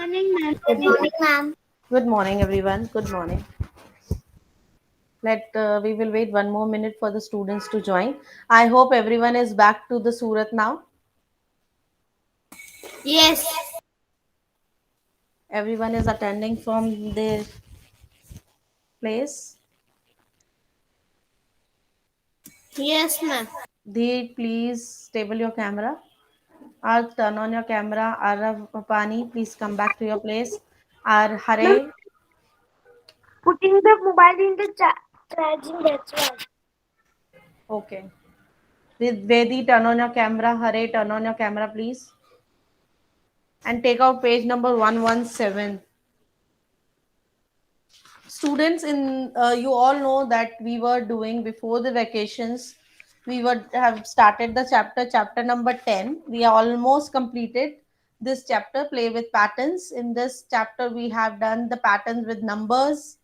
Morning, ma'am. Good Good morning, morning. ma'am. Good morning, everyone. Good morning. Let we will wait one more minute for the students to join. I hope everyone is back to the Surat now. Yes. Everyone is attending from their place. Yes, ma'am. Dee, please stable your camera. Arth, turn on your camera. Arav, Pani, please come back to your place. Ma'am, Hare, putting the mobile in the charging, that's why. okay. Vedi, turn on your camera. Hare, turn on your camera, please. And take out page number 117. Students, in you all know that we were doing before the vacations, we would have started the chapter number 10. We are almost completed this chapter, play with patterns. In this chapter we have done the patterns with numbers,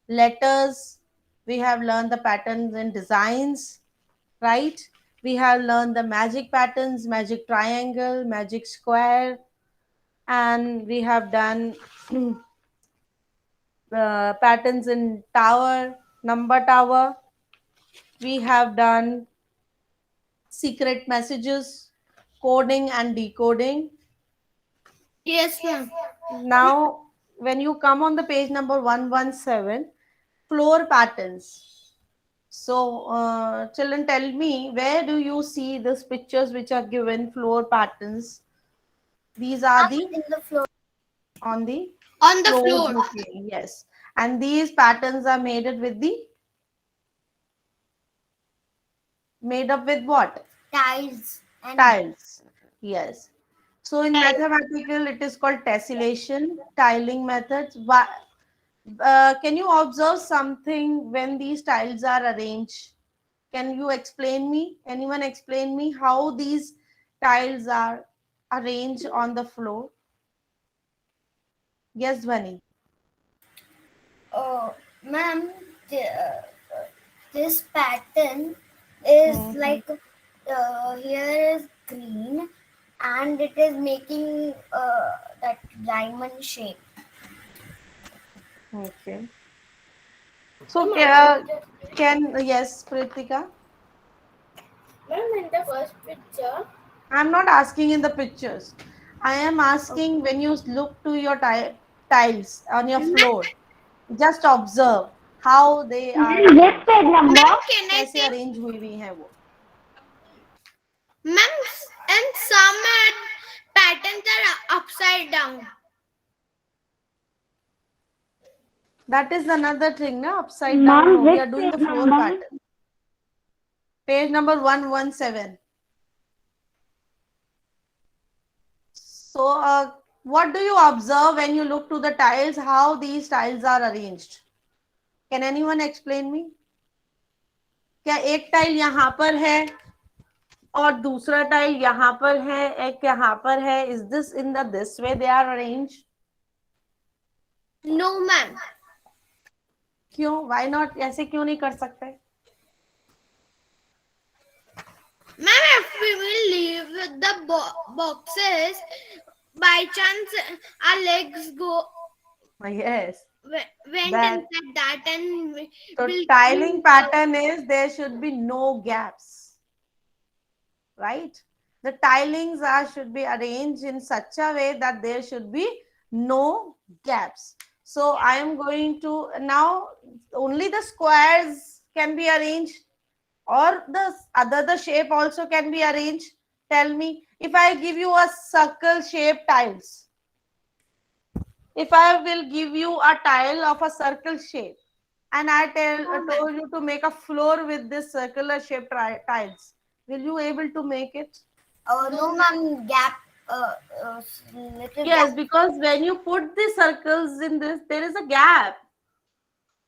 letters. We have learned the patterns in designs, right? We have learned the magic patterns, magic triangle, magic square, and we have done patterns in tower, number tower. We have done secret messages, coding and decoding. Yes, ma'am. Now, when you come on the page number 117, floor patterns. So, children, tell me, where do you see these pictures which are given floor patterns? These are the In the floor. on the On the floor floor. booking, yes. And these patterns are made up with what? Tiles and Tiles. Yes. So in mathematical, it is called tessellation, tiling methods. Can you observe something when these tiles are arranged? Can you explain me? Anyone explain me how these tiles are arranged on the floor? Yes, Dhvani. ma'am, this pattern is Hmm. like here is green and it is making that diamond shape. Okay. So Ma'am, I want to. can yes, Pritika. Ma'am, in the first picture. I'm not asking in the pictures. I am asking when you look to your tiles on your floor. Just observe how they are This arranged. page number. Ma'am, can I कैसे say? Arrange हुई हुई है वो. Ma'am, and some patterns are upside down. That is another thing, na? Upside down. No, Ma'am, we which are doing page the floor number? pattern. Page number 117. So, what do you observe when you look to the tiles? How these tiles are arranged? Can anyone explain me? क्या एक tile यहाँ पर है और दूसरा tile यहाँ पर है, एक यहाँ पर है? Is this in the this way they are arranged? No, ma'am. क्यों? Why not? ऐसे क्यों नहीं कर सकते? Ma'am, if we will leave the boxes, by chance our legs go Yes. went That inside that and so will tiling pattern is there should be no gaps, right? The tilings are should be arranged in such a way that there should be no gaps. So I am going to now only the squares can be arranged or the shape also can be arranged. Tell me if I give you a circle shape tiles. If I will give you a tile of a circle shape and told you to make a floor with this circular shaped tiles, will you able to make it? no, ma'am, gap, uh, uh, little Yes, gap. because when you put the circles in this, there is a gap.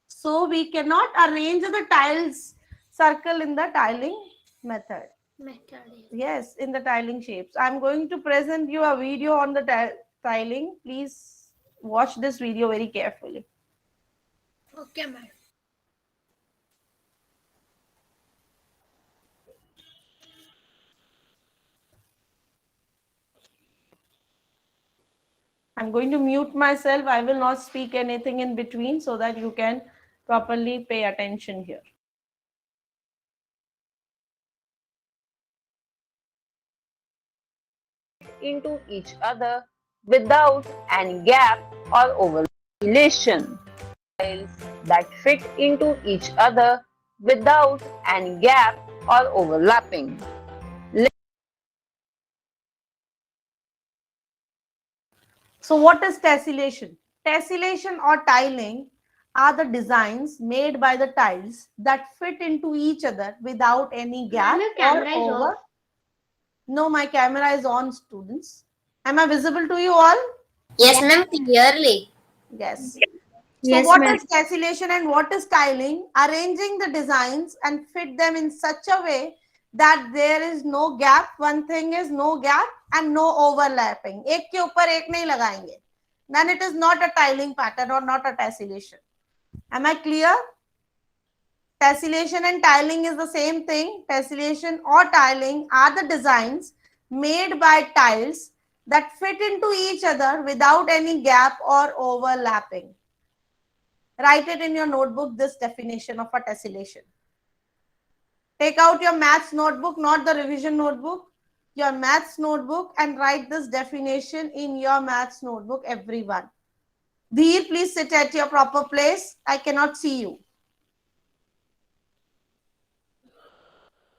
So we cannot arrange the tiles circle in the tiling method. Method. Yes, in the tiling shapes. I'm going to present you a video on the tiling. Please watch this video very carefully. Okay, ma'am. I'm going to mute myself. I will not speak anything in between so that you can properly pay attention here. Into each other without any gap or overlap. Tiles that fit into each other without any gap or overlapping. So, what is tessellation? Tessellation or tiling are the designs made by the tiles that fit into each other without any gap Ma'am, your or camera is over. off. No, my camera is on, students. Am I visible to you all? Yes, ma'am, clearly. Yes. So, Yes, what ma'am. is tessellation and what is tiling? Arranging the designs and fit them in such a way that there is no gap. One thing is no gap and no overlapping. एक के ऊपर एक नहीं लगाएंगे. Then it is not a tiling pattern or not a tessellation. Am I clear? Tessellation and tiling is the same thing. Tessellation or tiling are the designs made by tiles that fit into each other without any gap or overlapping. Write it in your notebook, this definition of a tessellation. Take out your maths notebook, not the revision notebook, your maths notebook, and write this definition in your maths notebook, everyone. Dheer, please sit at your proper place. I cannot see you.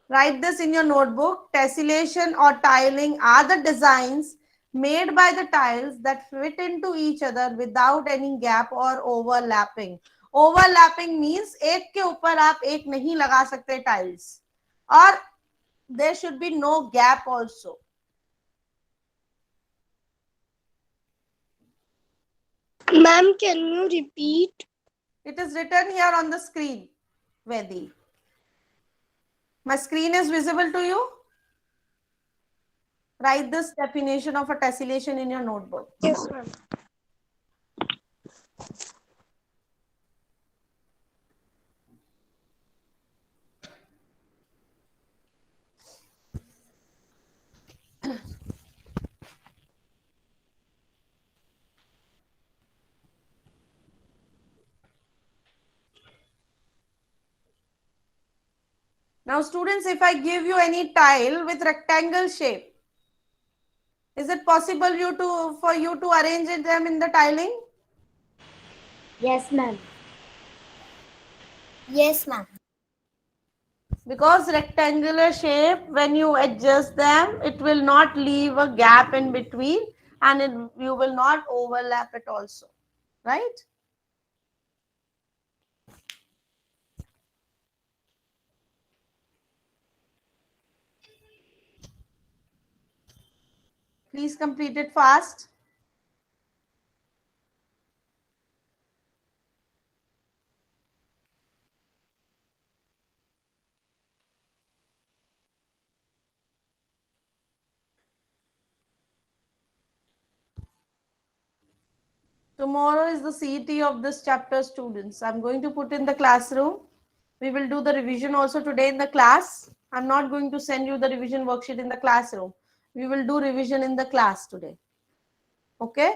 Write this in your notebook. Tessellation or tiling are the designs made by the tiles that fit into each other without any gap or overlapping. Overlapping means एक के ऊपर आप एक नहीं लगा सकते tiles, और there should be no gap also. Ma'am, can you repeat? It is written here on the screen, Vedi. My screen is visible to you? Write this definition of a tessellation in your notebook. Yes, ma'am. Now, students, if I give you any tile with rectangle shape, is it possible for you to arrange them in the tiling? Yes, ma'am. Yes, ma'am. Because rectangular shape, when you adjust them, it will not leave a gap in between, and you will not overlap it also, right? Please complete it fast. Tomorrow is the CET of this chapter, students. I'm going to put in the classroom. We will do the revision also today in the class. I'm not going to send you the revision worksheet in the classroom. We will do revision in the class today. Okay?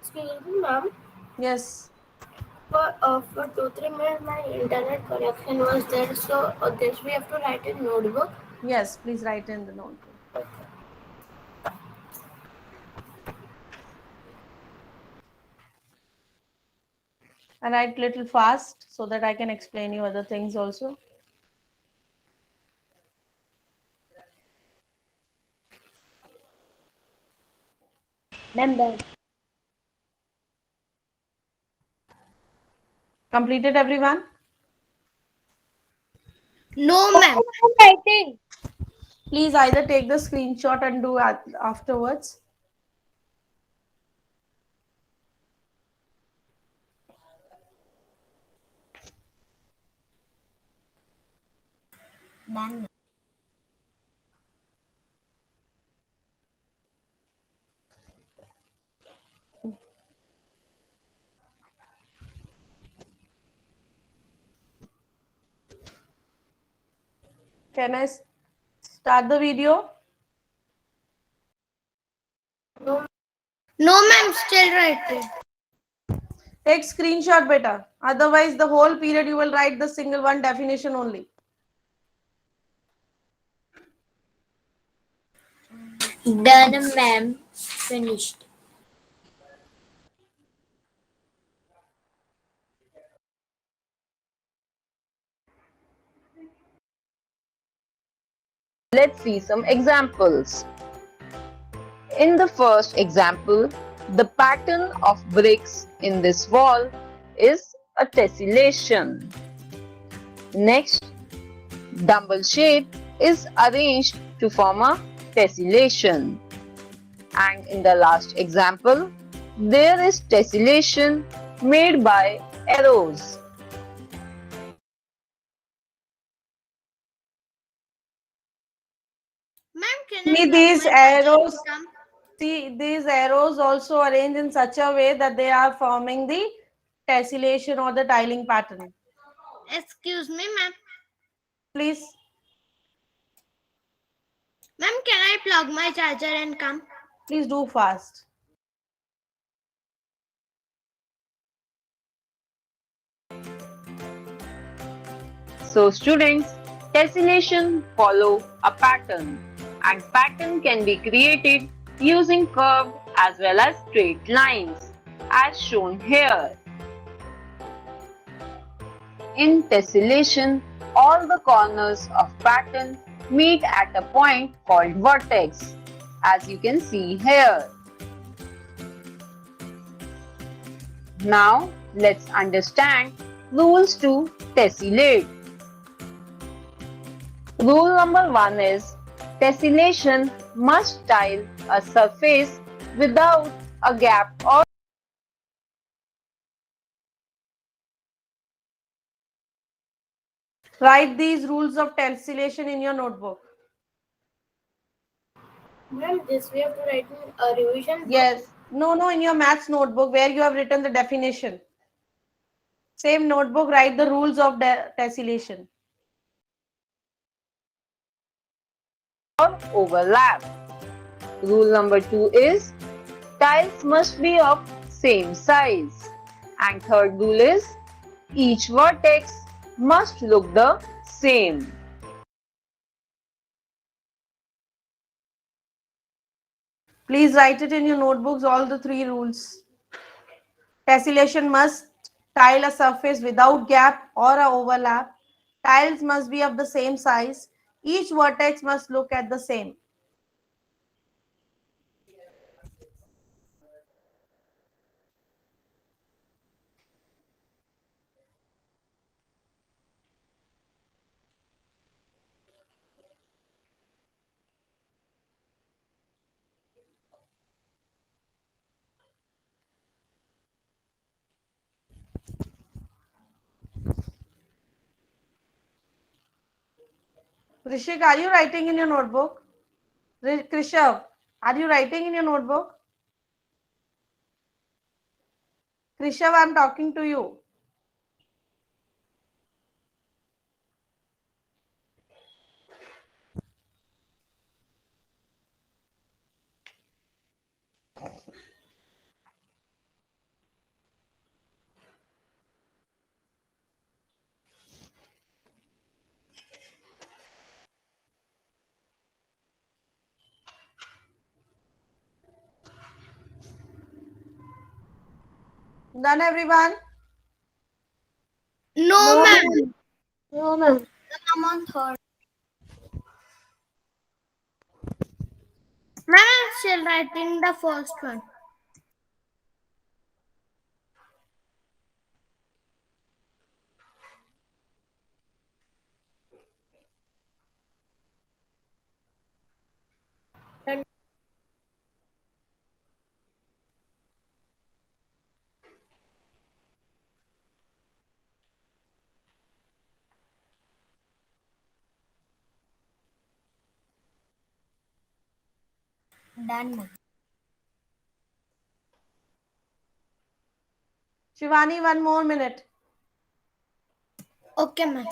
Excuse me, ma'am. Yes. For 2-3 minutes, my internet connection was there, so this we have to write in notebook. Yes, please write in the notebook. And write little fast so that I can explain you other things also. Ma'am, Completed, everyone? no, ma'am. Writing. Please either take the screenshot and do it afterwards. Ma'am. Can I start the video? No, ma'am, still writing. Take screenshot, beta. Otherwise, the whole period you will write the single one definition only. Done, ma'am. Finished. Let's see some examples. In the first example, the pattern of bricks in this wall is a tessellation. Next, dumbbell shape is arranged to form a tessellation. And in the last example, there is tessellation made by arrows. Ma'am, can See I these plug my charger arrows. and come? See these arrows also arranged in such a way that they are forming the tessellation or the tiling pattern. Excuse me, ma'am. Please. Ma'am, can I plug my charger and come? Please do fast. So students, tessellation follow a pattern, and pattern can be created using curved as well as straight lines as shown here. In tessellation, all the corners of pattern meet at a point called vertex, as you can see here. Now let's understand rules to tessellate. Rule number 1 is tessellation must tile a surface without a gap or Write these rules of tessellation in your notebook. Ma'am, this we have to write in a revision book. Yes. No, in your maths notebook where you have written the definition. Same notebook, write the rules of tessellation. overlap. Rule number 2 is tiles must be of same size. And third rule is each vertex must look the same. Please write it in your notebooks, all the 3 rules. Tessellation must tile a surface without gap or a overlap. Tiles must be of the same size. Each vertex must look at the same. Rishik, are you writing in your notebook? Krishav, are you writing in your notebook? Krishav, I'm talking to you. Done, everyone? No, ma'am. No, ma'am. I'm on third. Ma'am, I'm still writing the first one. Done, ma'am. Shivani, 1 more minute. Okay, ma'am.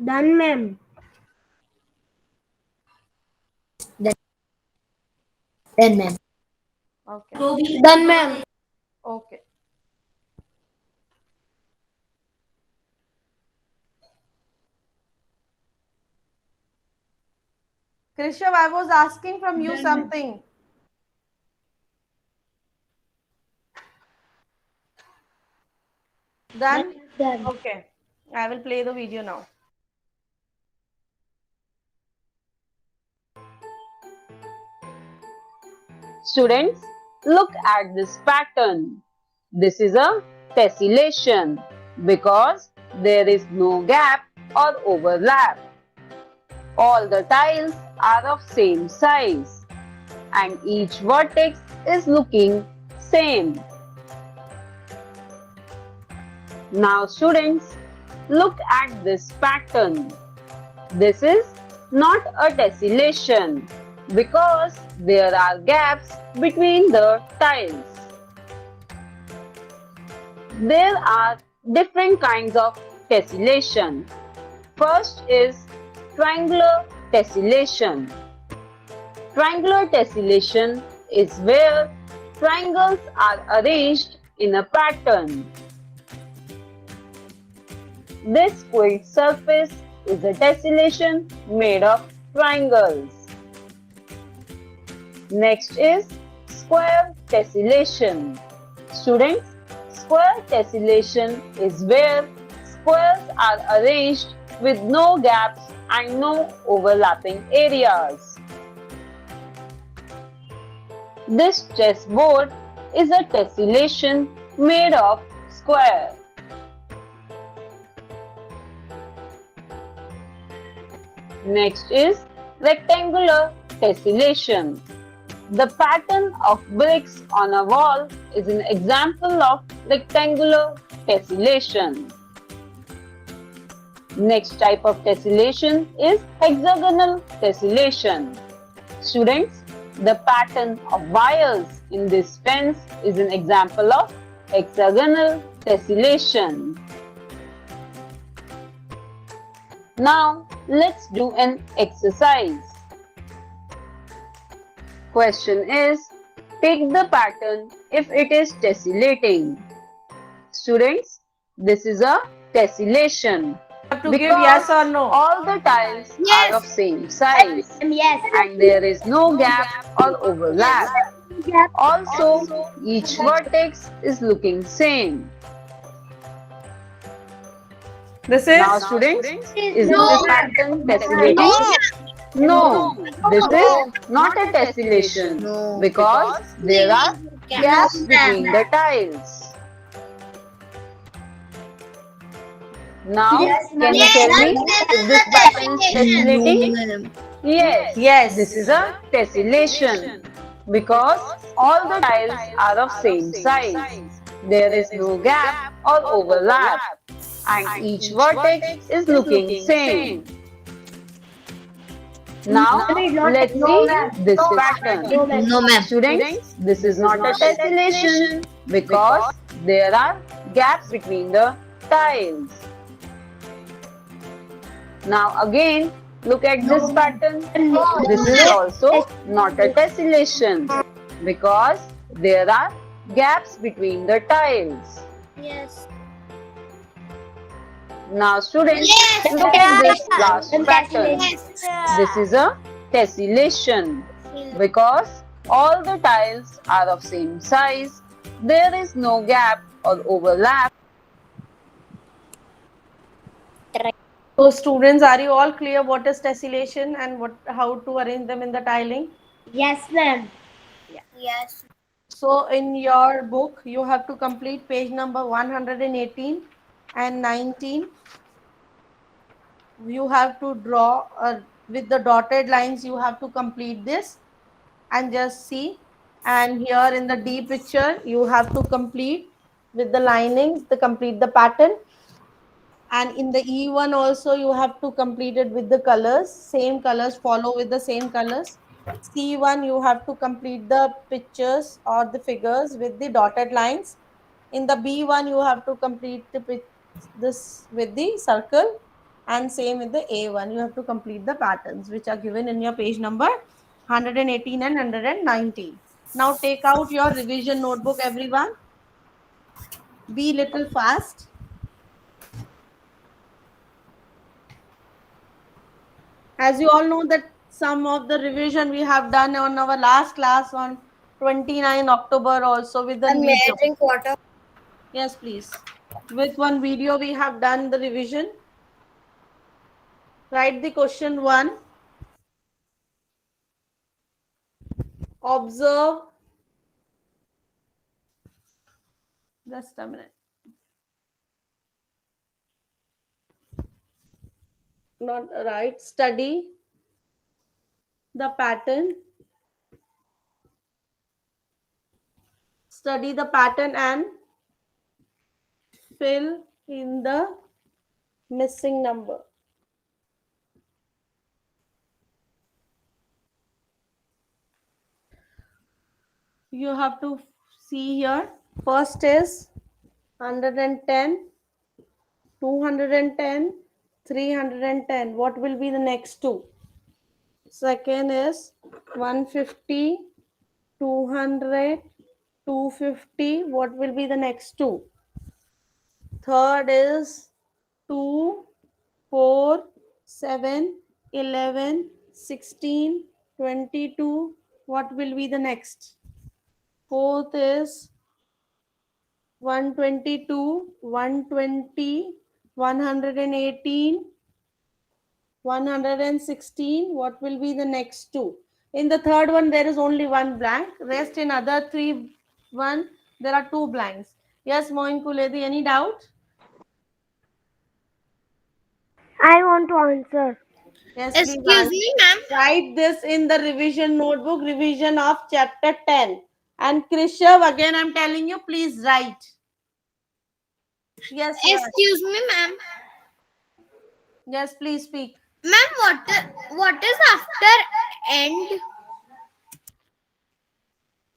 Done, ma'am. Done, ma'am. Okay. Done, ma'am. Okay. Krishav, I was asking from you something. Done? Done. Okay. I will play the video now. Students, look at this pattern. This is a tessellation because there is no gap or overlap. All the tiles are of same size and each vertex is looking same. Now students, look at this pattern. This is not a tessellation because there are gaps between the tiles. There are different kinds of tessellation. First is triangular tessellation. Triangular tessellation is where triangles are arranged in a pattern. This square surface is a tessellation made of triangles. Next is square tessellation. Students, square tessellation is where squares are arranged with no gaps and no overlapping areas. This chessboard is a tessellation made of square. Next is rectangular tessellation. The pattern of bricks on a wall is an example of rectangular tessellation. Next type of tessellation is hexagonal tessellation. Students, the pattern of wires in this fence is an example of hexagonal tessellation. Now, let's do an exercise. Question is, pick the pattern if it is tessellating. Students, this is a tessellation. You have to give yes or no. All the tiles Yes. are of same size Yes. and there is no gap or overlap. Also, each vertex is looking same. This is Now students, is No. this pattern tessellating? No, this is not a tessellation No. because there are gaps between the tiles. Now, can you tell me if this pattern is tessellating? Yes, yes. this is a tessellation because all the tiles are of same size. There is no gap or overlap and each vertex is looking same. Now, let's see this pattern. No, ma'am. Students, this is not a tessellation because there are gaps between the tiles. Now again, look at this pattern. This is also not a tessellation because there are gaps between the tiles. Yes. Now students, Yes. look at this last pattern. Yes. This is a tessellation because all the tiles are of same size. There is no gap or overlap. So students, are you all clear what is tessellation and how to arrange them in the tiling? Yes, ma'am. Yes. So in your book, you have to complete page number 118 and 19. You have to draw with the dotted lines. You have to complete this and just see. And here in the D picture, you have to complete with the linings, complete the pattern. And in the E1 also, you have to complete it with the colors. Same colors, follow with the same colors. C1, you have to complete the pictures or the figures with the dotted lines. In the B1, you have to complete this with the circle. And same with the A1. You have to complete the patterns which are given in your page number 118 and 119. Now take out your revision notebook, everyone. Be little fast. As you all know that some of the revision we have done on our last class on 29 October also with the video. Drink water. Yes, please. With one video we have done the revision. Write the question 1. Observe. Just a minute. Not right. Study the pattern. Study the pattern and fill in the missing number. You have to see here. First is 110, 210, 310. What will be the next two? Second is 150, 200, 250. What will be the next two? Third is 2, 4, 7, 11, 16, 22. What will be the next? Fourth is 122, 120, 118, 116. What will be the next two? In the third one, there is only one blank. Rest in other three, there are two blanks. Yes, Moin Kuledi, any doubt? I want to answer. Yes, please Excuse me, ma'am. write this in the revision notebook, revision of chapter 10. And Krishav, again, I'm telling you, please write. Yes, yes. Excuse me, ma'am. Yes, please speak. Ma'am, what is after end?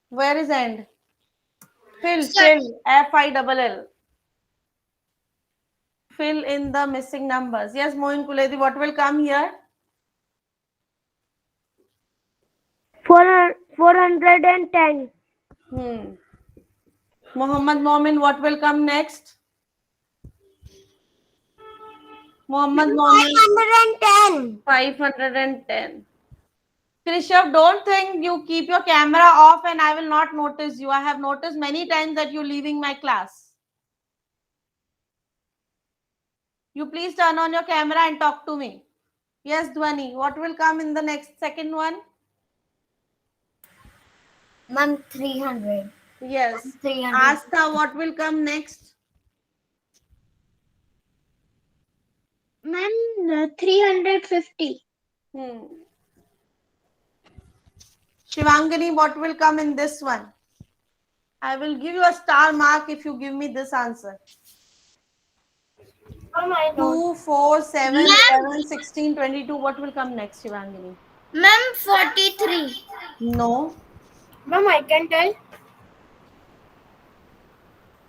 Where is end? Fill, Sir. fill, F-I-double-L. Fill in the missing numbers. Yes, Moin Kuledi, what will come here? 410. Muhammad Momin, what will come next? Muhammad Momin, 510. 510. Krishav, don't think you keep your camera off and I will not notice you. I have noticed many times that you're leaving my class. You please turn on your camera and talk to me. Yes, Dhwani, what will come in the next second one? Ma'am, 300. Yes. 300. Astha, what will come next? Ma'am, 350. Shivangani, what will come in this one? I will give you a star mark if you give me this answer. Ma'am, I 2, 4, 7, Ma'am. 11, 16, 22. What will come next, Shivangani? Ma'am, 43. No. Ma'am, I can tell.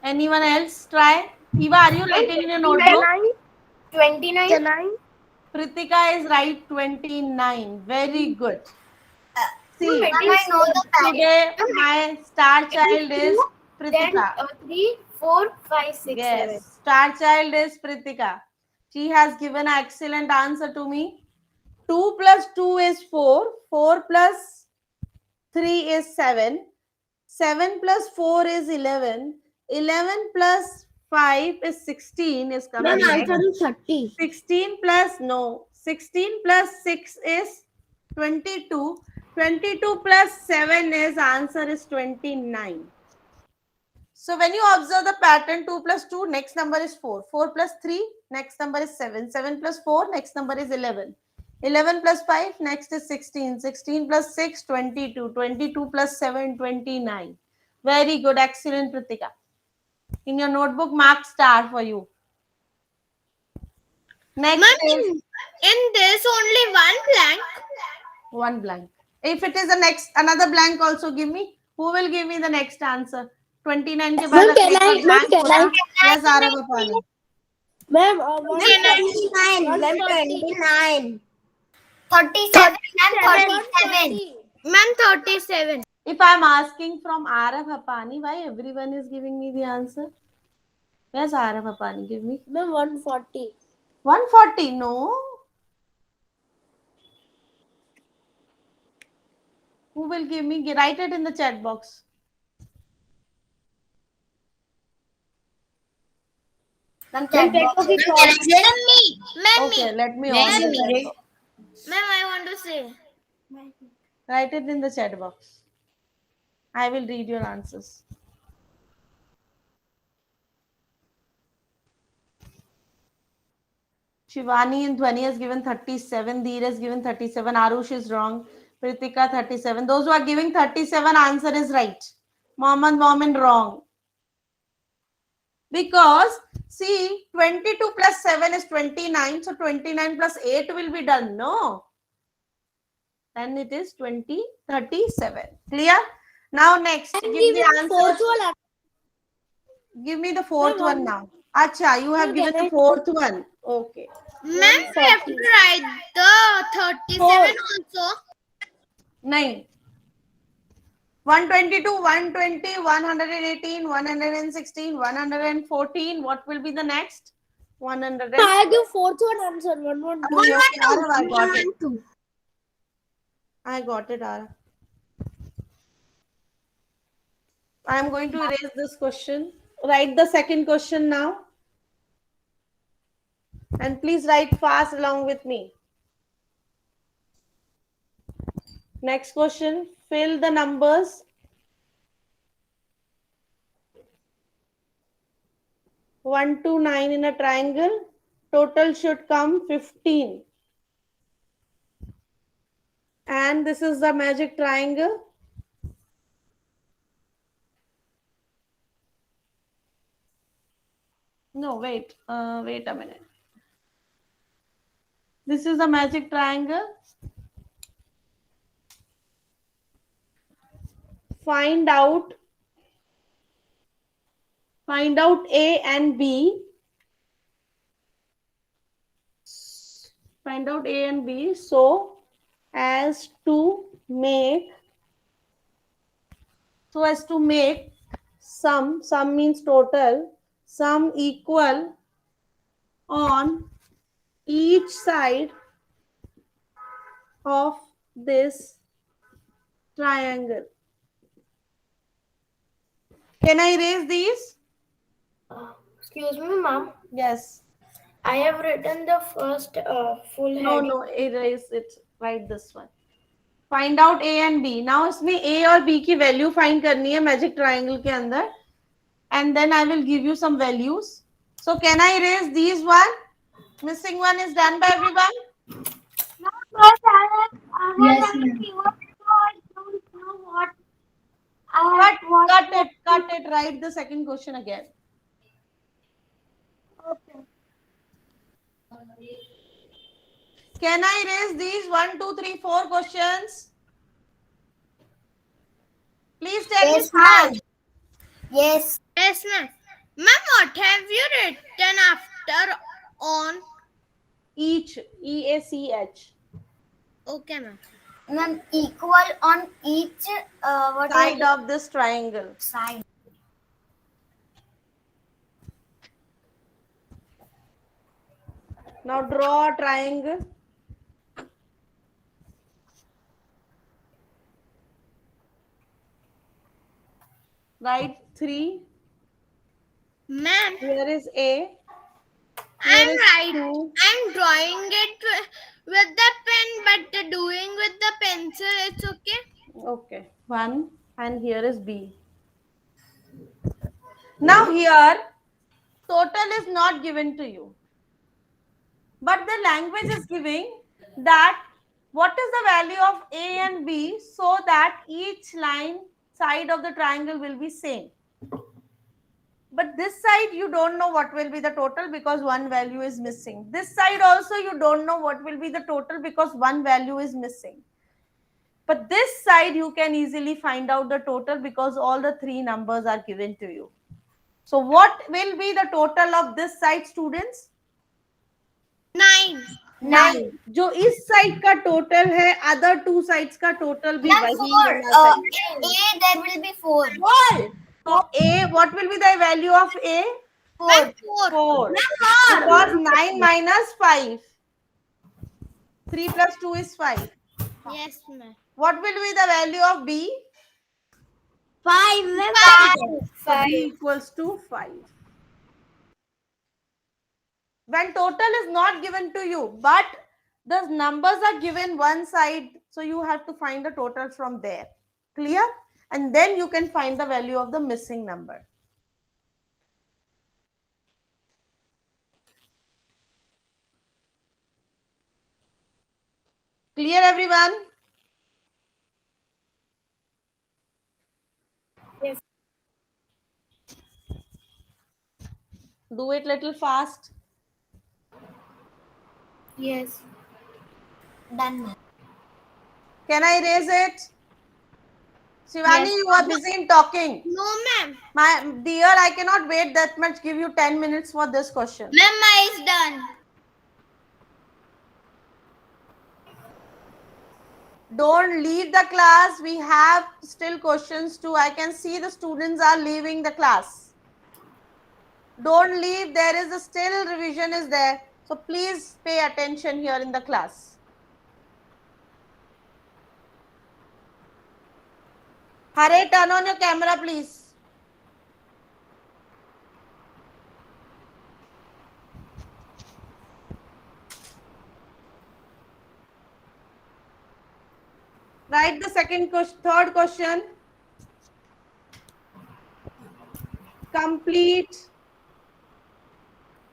Anyone else try? Eva, are you writing in your notebook? 29. Pritika is right, 29. Very good. See, Ma'am, I know the pattern. today my star child is Pritika. 3, 4, 5, 6, Yes, star child is Pritika. She has given an excellent answer to me. 2 plus 2 is 4. 4 plus 3 is 7. 7 plus 4 is 11. 11 plus 5 is 16 is coming Ma'am, next. answer is 30. 16 plus, no. 16 plus 6 is 22. 22 plus 7 is answer is 29. So when you observe the pattern 2 plus 2, next number is 4. 4 plus 3, next number is 7. 7 plus 4, next number is 11. 11 plus 5, next is 16. 16 plus 6, 22. 22 plus 7, 29. Very good. Excellent, Pritika. In your notebook, mark star for you. Next Ma'am, is in this only one blank. one blank. If it is the next, another blank also give me. Who will give me the next answer? 29 के बाद Ma'am, can I- blank can होता? I- Yes, Arabapani. Ma'am, 129. 129. 37 and 37. Ma'am, 37. If I'm asking from Arav Hapani, why everyone is giving me the answer? Where's Arav Hapani? Give me. Ma'am, 140. 140. No. Who will give me? Write it in the chat box. Ma'am, Okay, let me on the chat box. Ma'am, I want to say. Write it in the chat box. I will read your answers. Shivani and Dhwani has given 37. Dheer has given 37. Arush is wrong. Pritika 37. Those who are giving 37, answer is right. Mohammed Momin wrong. Because see, 22 plus 7 is 29. So 29 plus 8 will be done. No. Then it is 37. Clear? Now next, give the answer. Give me the fourth one now. Acha, you have given the fourth one. Okay. Ma'am, we have to write the 37 also. 9. 122, 120, 118, 116, 114. What will be the next? 100. I give fourth one answer. 112. I got it, Ara. I am going to erase this question. Write the second question now. And please write fast along with me. Next question. Fill the numbers. 1 to 9 in a triangle. Total should come 15. And this is the magic triangle. No, wait a minute. This is the magic triangle. Find out A and B. Find out A and B so as to make sum means total, sum equal on each side of this triangle. Can I erase these? Excuse me, ma'am. Yes. I have written the first full heading. No, erase it. Write this one. Find out A and B. Now इसमें A और B की value find करनी है magic triangle के अंदर. And then I will give you some values. So can I erase these one? Missing one is done by everyone? Yes, Cut it. Write the second question again. Okay. Can I erase these 1, 2, 3, 4 questions? Please tell me fast. Yes. Yes, ma'am. Ma'am, what have you written after on? Each. EACH. Okay, ma'am. Ma'am, equal on each Side of this triangle. side. Now draw a triangle. Write 3. Ma'am, Here is A. I'm is right. 2. I'm drawing it with the pen, but doing with the pencil, it's okay. Okay. 1. And here is B. Now here, total is not given to you. But the language is giving that what is the value of A and B so that each side of the triangle will be same. But this side you don't know what will be the total because one value is missing. This side also you don't know what will be the total because one value is missing. But this side you can easily find out the total because all the 3 numbers are given to you. So what will be the total of this side, students? 9. 9. जो इस side का total है, other two sides का total भी Ma'am, वही 4. होना चाहिए. In A there will be 4. So A, what will be the value of A? 4. 4. Because 9 minus 5. 3 plus 2 is 5. Yes, ma'am. What will be the value of B? 5. So B equals to 5. When total is not given to you, but the numbers are given one side, so you have to find the total from there. Clear? And then you can find the value of the missing number. Clear, everyone? Yes. Do it little fast. Yes. Done, ma'am. Can I erase it? Shivani, Yes. you are busy in talking. No, ma'am. My dear, I cannot wait that much. Give you 10 minutes for this question. Ma'am, mine is done. Don't leave the class. We have still questions too. I can see the students are leaving the class. Don't leave. There is a still revision is there. So please pay attention here in the class. Hare, turn on your camera, please. Write the third question. Complete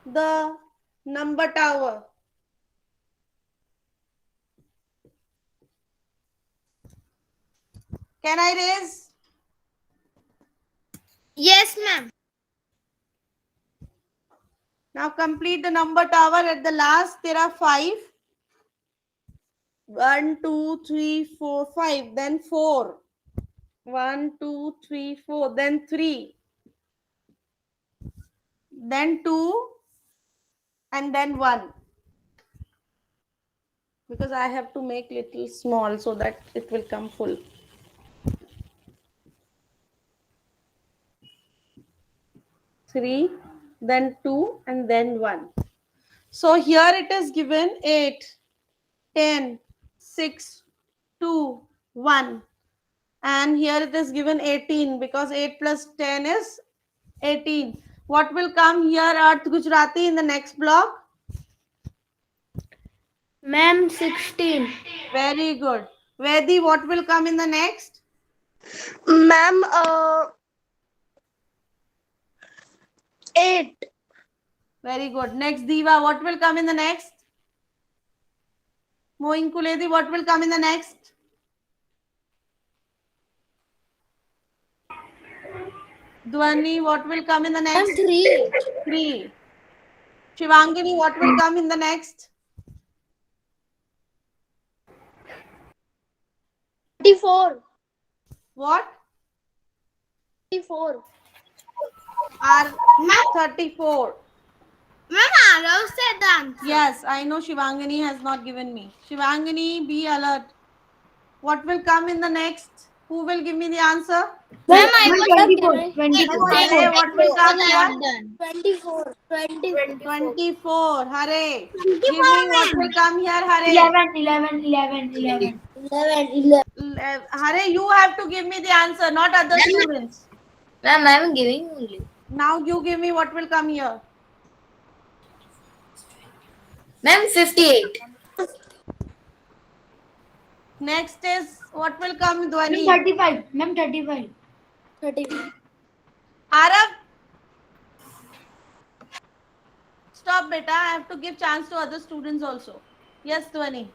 the number tower. Can I raise? Yes, ma'am. Now complete the number tower. At the last, there are 5. 1, 2, 3, 4, 5. Then 4. 1, 2, 3, 4. Then 3. Then 2. And then 1. Because I have to make little small so that it will come full. 3, then 2, and then 1. So here it is given 8, 10, 6, 2, 1. And here it is given 18 because 8 plus 10 is 18. What will come here at Gujarati in the next block? Ma'am, 16. Very good. Vedi, what will come in the next? Ma'am, 8. Very good. Next, Diva, what will come in the next? Moin Kuledi, what will come in the next? Dwani, what will come in the next? 3. 3. Shivangini, what will come in the next? 34. What? 34. Are 34. Ma'am, Arav said the answer. Yes, I know Shivangini has not given me. Shivangini, be alert. What will come in the next? Who will give me the answer? Ma'am, I got 24. Hare, what will come here? 24. 24. Hare. Give me what will come here, Hare. 11. Hare, you have to give me the answer, not other students. Ma'am, I am giving only. Now you give me what will come here. Ma'am, 58. Next is what will come, Dwani? 35. Ma'am, 35. 35. Arav. Stop, beta. I have to give chance to other students also. Yes, Dwani.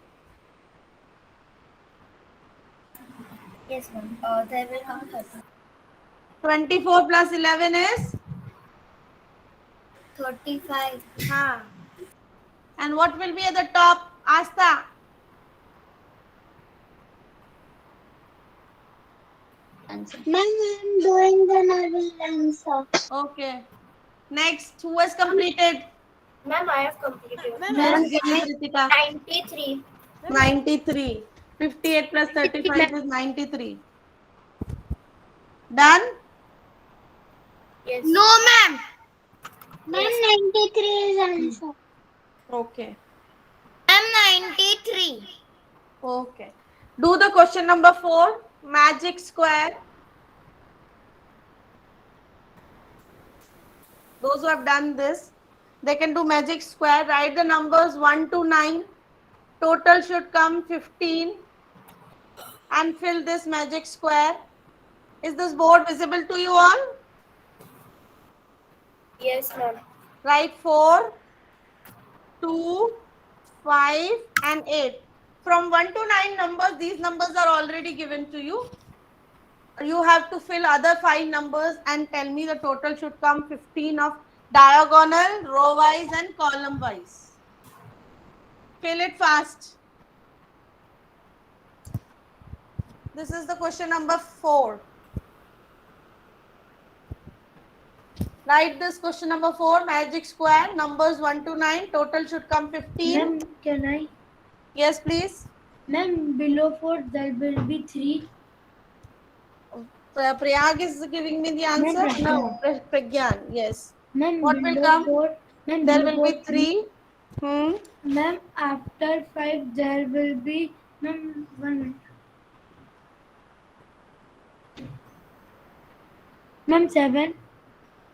Yes, ma'am. There will come 30. 24 plus 11 is? 35. Haan. And what will be at the top? Asta. Ma'am, I am doing the novel answer. Okay. Next, who has completed? Ma'am, I have completed. Yes, give me Kritika. 93. 93. 58 plus 35 is 93. Done? Yes. No, ma'am. Ma'am, 93 is answer. Okay. Ma'am, 93. Okay. Do the question number 4. Magic square. Those who have done this, they can do magic square. Write the numbers 1 to 9. Total should come 15. And fill this magic square. Is this board visible to you all? yes, ma'am. Write 4, 2, 5 and 8. From 1 to 9 numbers, these numbers are already given to you. You have to fill other 5 numbers and tell me the total should come 15 of diagonal, row wise and column wise. Fill it fast. This is the question number 4. Write this question number 4, magic square, numbers 1 to 9, total should come 15. Ma'am, can I? Yes, please. Ma'am, below 4 there will be 3. Prayag is giving me the answer. Pragyan. No, Pragyan. Yes. Ma'am, What will below come? 4. Ma'am, There below will be 4, 3. Ma'am, after 5 there will be. Ma'am, 1 minute. Ma'am, 7.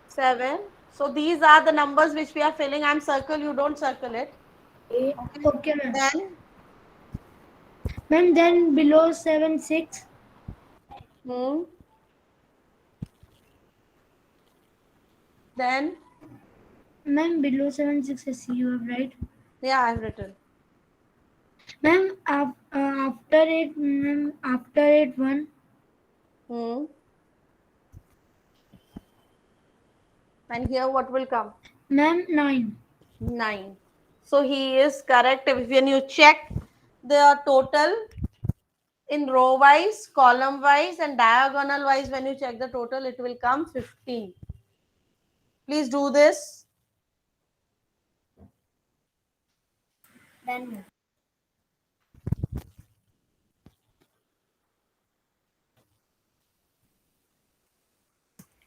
7. So these are the numbers which we are filling. I'm circle. You don't circle it. 8. Okay, ma'am. Then. Ma'am, then below 7, 6. Then. Ma'am, below 7, 6, I see you have right. Yeah, I've written. Ma'am, after 8, ma'am, after 8, 1. And here what will come? Ma'am, 9. 9. So he is correct. When you check the total in row wise, column wise and diagonal wise, when you check the total, it will come 15. Please do this. Done, ma'am.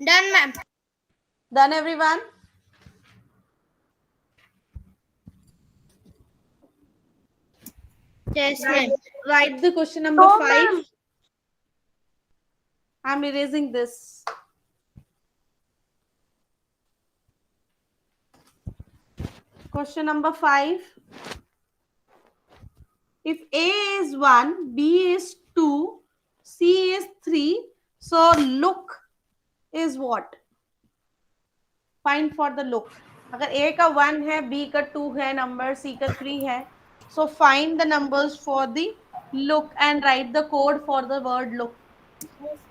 Done, ma'am. Done, everyone? Yes, ma'am. Write the question number 5. I'm erasing this. Question number 5. If A is 1, B is 2, C is 3, so look is what? Find for the look. अगर A का 1 है, B का 2 है number, C का 3 है, so find the numbers for the look and write the code for the word look.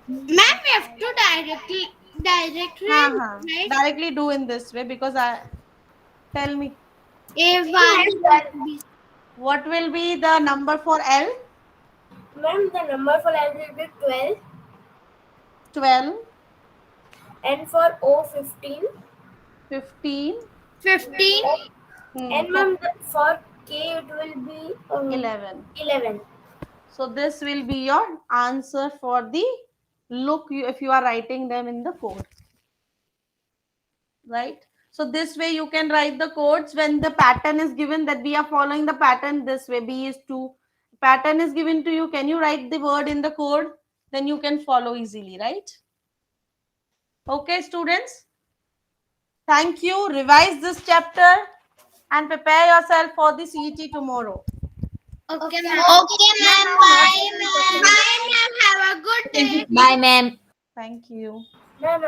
Ma'am, we have to directly right? Directly do in this way because tell me A1. what will be the number for L? Ma'am, the number for L will be 12. 12, And for O, 15. 15, 15. And ma'am, for K it will be 11. 11. So this will be your answer for the look if you are writing them in the code. Right? So this way you can write the codes when the pattern is given that we are following the pattern this way. B is 2. Pattern is given to you. Can you write the word in the code? Then you can follow easily, right? Okay, students. Thank you. Revise this chapter and prepare yourself for the CET tomorrow. Okay, ma'am. Okay, ma'am. Bye, ma'am. Bye, ma'am. Have a good day. Bye, ma'am. Thank you. Ma'am,